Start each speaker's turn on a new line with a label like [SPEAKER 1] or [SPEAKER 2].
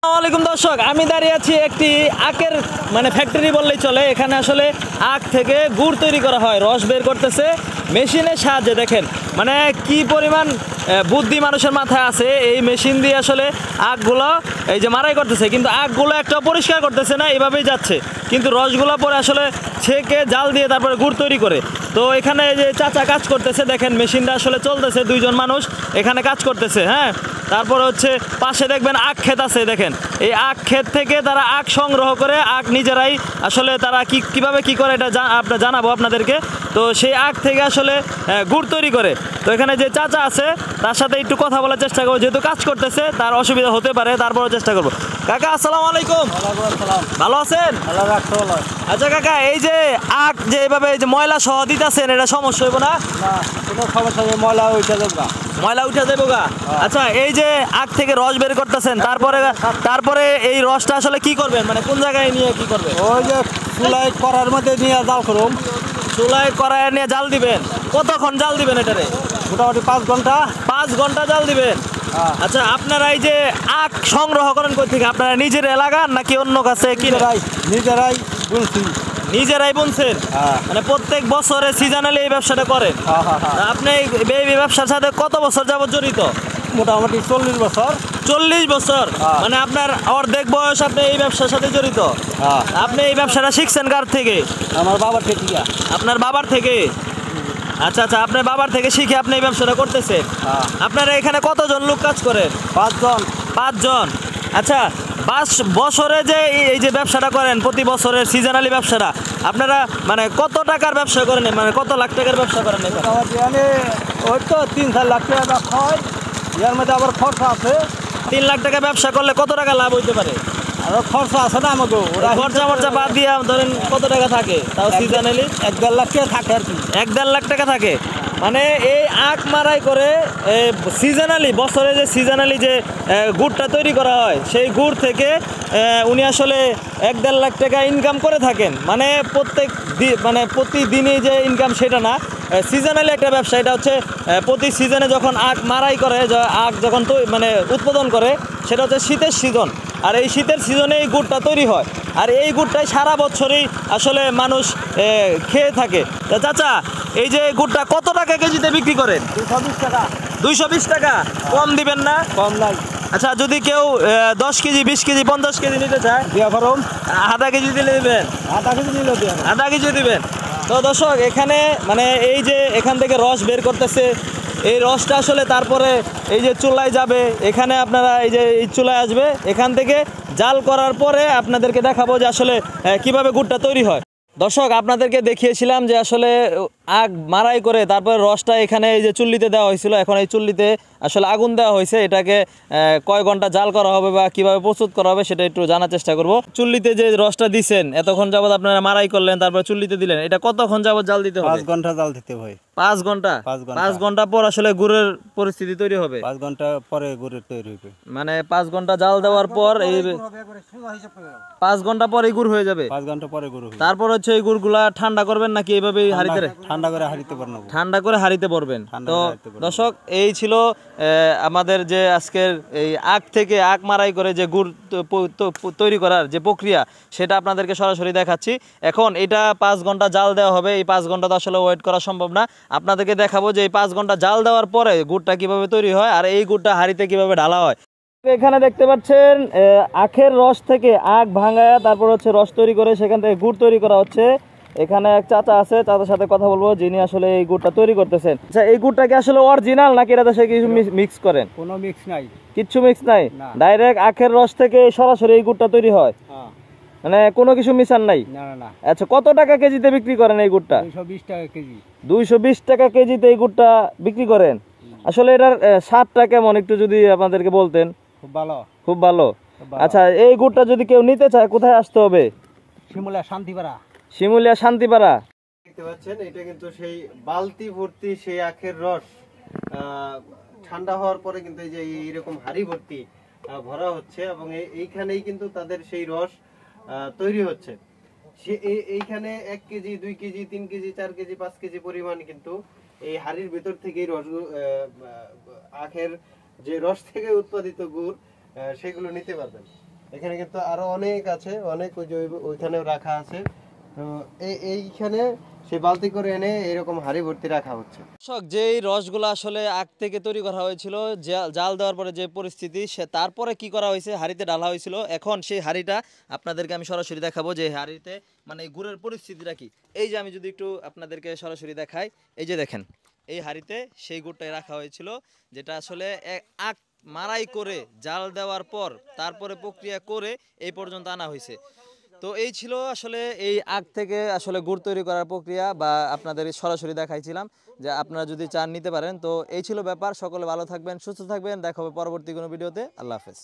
[SPEAKER 1] আসসালামু দর্শক, আমি দাঁড়িয়ে আছি একটি আখের ফ্যাক্টরি বললেই চলে। এখানে আসলে আখ থেকে গুড় তৈরি করা হয়, রস বের করতেছে মেশিনের সাহায্যে। দেখেন কি পরিমাণ বুদ্ধি মানুষের মাথায় আছে। এই মেশিন দিয়ে আসলে আখগুলো এই যে মারাই করতেছে, কিন্তু আখগুলো একটা পরিষ্কার করতেছে না, এইভাবেই যাচ্ছে। কিন্তু রসগুলো পরে আসলে ছেঁকে জাল দিয়ে তারপরে গুড় তৈরি করে। তো এখানে এই যে চাচা কাজ করতেছে, দেখেন মেশিনটা আসলে চলতেছে, দুইজন মানুষ এখানে কাজ করতেছে। হ্যাঁ, তারপরে হচ্ছে পাশে দেখবেন আখ ক্ষেত আছে। দেখেন এই আখ ক্ষেত থেকে তারা আখ সংগ্রহ করে আখ নিজেরাই আসলে তারা কিভাবে কি করে এটা জানাবো আপনাদেরকে। তো সেই আখ থেকে আসলে গুড় তৈরি করে। তো এখানে যে চাচা আছে তার সাথে একটু কথা বলার চেষ্টা করবো, যেহেতু কাজ করতেছে তার অসুবিধা হতে পারে, তারপরেও চেষ্টা করবো। কাকা আসসালামু আলাইকুম। ভালো আছেন? আচ্ছা কাকা, এই যে আখ যে এইভাবে এই যে ময়লা সহ দিতেছেন, এটা সমস্যা হইব না?
[SPEAKER 2] ময়লা উঠে যাবে,
[SPEAKER 1] ময়লা উঠে যাবো গা। আচ্ছা, এই যে আখ থেকে রস বের করতেছেন, তারপরে এই রসটা আসলে কি করবেন, কোন জায়গায় নিয়ে কি করবেন?
[SPEAKER 2] ওই যে চুলাই করার মধ্যে নিয়ে জাল করুন।
[SPEAKER 1] চুলায় কড়াইয়ে নিয়ে জাল দিবেন। কতক্ষণ জাল দিবেন এটারে?
[SPEAKER 2] মোটামুটি 5 ঘন্টা।
[SPEAKER 1] 5 ঘন্টা জাল দিবেন। আচ্ছা, আপনারা এই যে আখ সংগ্রহ করেন কই থেকে? আপনারা নিজের এলাকার নাকি অন্য কাছে কিনে?
[SPEAKER 2] নিজেরাই বুনছি।
[SPEAKER 1] নিজেরাই বুনছেন? প্রত্যেক বছরে সিজনালি এই ব্যবসাটা করেন? আপনি এই ব্যবসার সাথে কত বছর যাবত জড়িত?
[SPEAKER 2] মোটামুটি 40 বছর।
[SPEAKER 1] 40 বছর? আপনার অর্ধেক বয়স আপনি এই ব্যবসার সাথে জড়িত। আপনি এই ব্যবসাটা শিখছেন কার থেকে?
[SPEAKER 2] আমার বাবার থেকে।
[SPEAKER 1] আপনার বাবার থেকে? আচ্ছা আচ্ছা, আপনার বাবার থেকে শিখে আপনি এই ব্যবসাটা করতেছেন। আপনারা এখানে কতজন লোক কাজ করেন?
[SPEAKER 2] 5 জন।
[SPEAKER 1] 5 জন। আচ্ছা, বছরে যে এই যে ব্যবসাটা করেন, প্রতি বছরের সিজনালি ব্যবসাটা, আপনারা কত টাকার ব্যবসা করেন? কত লাখ টাকার ব্যবসা করেন?
[SPEAKER 2] ওই তো 3-4 লাখ টাকা হয়। এর মধ্যে আবার খরচা আছে।
[SPEAKER 1] 3 লাখ টাকা ব্যবসা করলে কত টাকা লাভ হইতে পারে?
[SPEAKER 2] আরো খরচা আছে না আমাকে,
[SPEAKER 1] খরচা বাদ দিয়ে ধরেন কত টাকা থাকে তাও সিজনালি?
[SPEAKER 2] 1-1.5 লাখ টাকা থাকে আর কি।
[SPEAKER 1] 1-1.5 লাখ টাকা থাকে। এই আখ মারাই করে সিজনালি, বছরে যে সিজনালি যে গুড়টা তৈরি করা হয়, সেই গুড় থেকে উনি আসলে 1-1.5 লাখ টাকা ইনকাম করে থাকেন। প্রতিদিনই যে ইনকাম সেটা না, সিজনালি একটা ব্যবসা। এটা হচ্ছে প্রতি সিজনে যখন আখ মারাই করে, আখ যখন উৎপাদন করে, সেটা হচ্ছে শীতের সিজন। আর এই শীতের সিজনে এই গুড়টা তৈরি হয়, আর এই গুড়টাই সারা বছরই আসলে মানুষ খেয়ে থাকে। তা চাচা, এই যে গুড়টা কত টাকা কেজিতে বিক্রি করেন?
[SPEAKER 2] 220 টাকা।
[SPEAKER 1] 220 টাকা? কম দিবেন না?
[SPEAKER 2] কম নাই।
[SPEAKER 1] আচ্ছা, যদি কেউ 10 কেজি, 20 কেজি, 50 কেজি নিতে চায়? আধা কেজি দিলে দিবেন? আধা কেজি দিবেন। তো দর্শক, এখানে এই যে এখান থেকে রস বের করতেছে, এই রসটা আসলে তারপরে এই যে চুলায় যাবে। এখানে আপনারা এই যে এই চুলায় আসবে, এখান থেকে জাল করার পরে আপনাদেরকে দেখাবো যে আসলে কিভাবে গুড়টা তৈরি হয়। দর্শক, আপনাদেরকে দেখিয়েছিলাম যে আসলে আখ মারাই করে তারপরে রসটা এখানে এই যে চুল্লিতে দেওয়া হয়েছিল। এখন এই চুল্লিতে আসলে আগুন দেওয়া হয়েছে। এটাকে কয় ঘন্টা জাল করা হবে বা কিভাবে প্রস্তুত করা হবে সেটা একটু জানার চেষ্টা করব। চুল্লিতে যে রসটা দিচ্ছেন, এতক্ষণ যাবত আপনারা মারাই করলেন, তারপরে চুল্লিতে দিলেন, এটা কতক্ষণ যাবত জাল দিতে হবে?
[SPEAKER 2] 5 ঘন্টা জাল দিতে হয়।
[SPEAKER 1] 5 ঘন্টা? 5 ঘন্টা পর আসলে গুড়ের পরিস্থিতি তৈরি হবে?
[SPEAKER 2] 5 ঘন্টা পরে গুড়ের তৈরি হবে।
[SPEAKER 1] 5 ঘন্টা জাল দেওয়ার পর এই 5 ঘন্টা পরে গুড় হয়ে যাবে?
[SPEAKER 2] 5 ঘন্টা পরে গুড় হবে।
[SPEAKER 1] তারপর হচ্ছে এই গুড়গুলা ঠান্ডা করবেন নাকি এইভাবেই হাঁড়িতে?
[SPEAKER 2] ঠান্ডা করে হাঁড়িতে বানাবো।
[SPEAKER 1] ঠান্ডা করে হাঁড়িতে ভরবেন। তো দর্শক, এই ছিল আমাদের যে আজকের এই আখ থেকে আখ মারাই করে যে গুড় তৈরি করার যে প্রক্রিয়া, সেটা আপনাদেরকে সরাসরি দেখাচ্ছি। এখন এটা 5 ঘন্টা জাল দেওয়া হবে। এই 5 ঘন্টা তো আসলে ওয়েট করা সম্ভব না। আপনাদেরকে দেখাবো যে এই 5 ঘন্টা জাল দেওয়ার পরে গুড়টা কিভাবে তৈরি হয় আর এই গুড়টা হাঁড়িতে কিভাবে ঢালা হয়। এখানে দেখতে পাচ্ছেন আখের রস থেকে আখ ভাঙায় তারপর হচ্ছে রস তৈরি করে সেখান থেকে গুড় তৈরি করা হচ্ছে। এখানে এক চাচা আছে, চাচার সাথে কথা বলবো, যিনি আসলে এই গুড়টা তৈরি করতেছেন। আচ্ছা, এই গুড়টা কি আসলে অরিজিনাল নাকি এটাতে সে কিছু মিক্স করেন?
[SPEAKER 2] কোনো মিক্স নাই।
[SPEAKER 1] কিচ্ছু মিক্স নাই, ডাইরেক্ট আখের রস থেকে সরাসরি এই গুড়টা তৈরি হয়? কোনো কিছু মিশান নাই?
[SPEAKER 2] না।
[SPEAKER 1] আচ্ছা, কত টাকা কেজিতে বিক্রি করেন এই গুড়টা?
[SPEAKER 2] 220 টাকা কেজি।
[SPEAKER 1] 220 টাকা কেজিতে এই গুড়টা বিক্রি করেন। আসলে এটার স্বাদটা কেমন একটু যদি আপনাদেরকে বলতেন?
[SPEAKER 2] খুব ভালো।
[SPEAKER 1] খুব ভালো। আচ্ছা, এই গুড়টা যদি কেউ নিতে চায় কোথায় আসতে হবে?
[SPEAKER 2] শিমুলিয়া শান্তিপাড়া।
[SPEAKER 1] শিমুলিয়া শান্তিপাড়া।
[SPEAKER 3] দেখতে পাচ্ছেন, এটা কিন্তু সেই বালতি ভর্তি সেই আখের রস ঠান্ডা হওয়ার পরে কিন্তু এই যে এইরকম হাড়ি ভর্তি ভরা হচ্ছে এবং এইখানেই কিন্তু তাদের সেই রস তৈরি হচ্ছে। এইখানে 1 KG, 2 KG, 3 KG, 4 KG, 5 KG পরিমাণ কিন্তু এই হাড়ির ভেতর থেকেই রস, আখের যে রস থেকে উৎপাদিত গুড়, সেগুলো নিতে পারবেন। এখানে কিন্তু আরো অনেক আছে, অনেক ওই যে ওইখানেও রাখা আছে। তো এইখানে সেই বালতি করে এনে এরকম হাঁড়ি ভর্তি রাখা হচ্ছে।
[SPEAKER 1] দর্শক, যেই রসগুলো আসলে আগ থেকে তৈরি করা হয়েছিল, জাল দেওয়ার পরে যে পরিস্থিতি, সে তারপরে কি করা হয়েছে, হাঁড়িতে ঢালা হয়েছিল। এখন সেই হাঁড়িটা আপনাদেরকে আমি সরাসরি দেখাবো যে হাঁড়িতে মানে গুড়ের পরিস্থিতিটা কি। এই যে আমি যদি একটু আপনাদেরকে সরাসরি দেখাই, এই যে দেখেন এই হাঁড়িতে সেই গুড়টাই রাখা হয়েছিল, যেটা আসলে আগ মাড়াই করে জাল দেওয়ার পর তারপরে প্রক্রিয়া করে এই পর্যন্ত আনা হয়েছে। তো এই ছিল আসলে এই আগ থেকে আসলে গুড় তৈরি করার প্রক্রিয়া, বা আপনাদের সরাসরি দেখাইছিলাম, যে আপনারা যদি চান নিতে পারেন। তো এই ছিল ব্যাপার। সকলে ভালো থাকবেন, সুস্থ থাকবেন, দেখা হবে পরবর্তী কোনো ভিডিওতে। আল্লাহ হাফেজ।